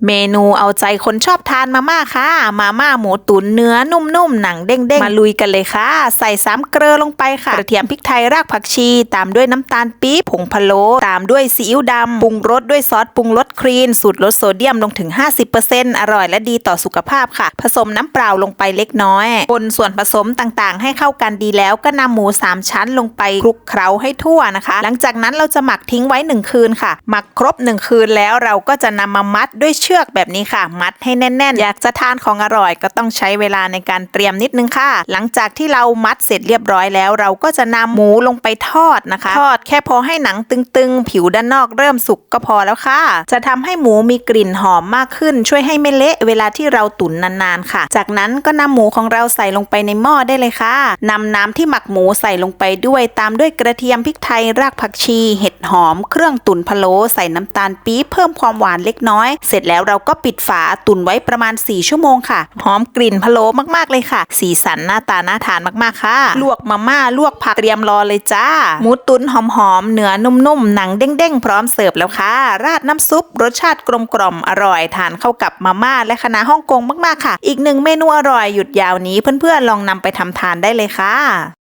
เมนูเอาใจคนชอบทานมาม่าค่ะมาม่าหมูตุ๋นเนื้อนุ่มๆหนังเด้งๆมาลุยกันเลยค่ะใส่3 เกลือลงไปค่ะกระเทียมพริกไทยรากผักชีตามด้วยน้ำตาลปี๊บผงพะโล้ตามด้วยซีอิ๊วดำปรุงรสด้วยซอสปรุงรสคลีนสูตรลดโซเดียมลงถึง 50% อร่อยและดีต่อสุขภาพค่ะผสมน้ำเปล่าลงไปเล็กน้อยคนส่วนผสมต่างๆให้เข้ากันดีแล้วก็นำหมู3 ชั้นลงไปคลุกเคล้าให้ทั่วนะคะหลังจากนั้นเราจะหมักทิ้งไว้1 คืนค่ะหมักครบ1 คืนแล้วเราก็จะนำมามัดด้วยเชือกแบบนี้ค่ะมัดให้แน่นๆอยากจะทานของอร่อยก็ต้องใช้เวลาในการเตรียมนิดนึงค่ะหลังจากที่เรามัดเสร็จเรียบร้อยแล้วเราก็จะนำหมูลงไปทอดนะคะทอดแค่พอให้หนังตึงๆผิวด้านนอกเริ่มสุกก็พอแล้วค่ะจะทำให้หมูมีกลิ่นหอมมากขึ้นช่วยให้ไม่เละเวลาที่เราตุ๋นนานๆค่ะจากนั้นก็นำหมูของเราใส่ลงไปในหม้อได้เลยค่ะนำน้ำที่หมักหมูใส่ลงไปด้วยตามด้วยกระเทียมพริกไทยรากผักชีเห็ดหอมเครื่องตุ๋นพะโล้ใส่น้ำตาลปี๊บเพิ่มความหวานเล็กน้อยเสร็จแล้วเราก็ปิดฝาตุ๋นไว้ประมาณ4 ชั่วโมงค่ะหอมกลิ่นพะโล้มากๆเลยค่ะสีสันหน้าตาน่าทานมากๆค่ะลวกมาม่าลวกผักเตรียมรอเลยจ้าหมูตุ๋นหอมๆเนื้อนุ่มๆหนังเด้งๆพร้อมเสิร์ฟแล้วค่ะราดน้ำซุปรสชาติกลมกล่อมอร่อยทานเข้ากับมาม่าและคะน้าฮ่องกงมากๆค่ะอีก1 เมนูอร่อยหยุดยาวนี้เพื่อนๆลองนำไปทำทานได้เลยค่ะ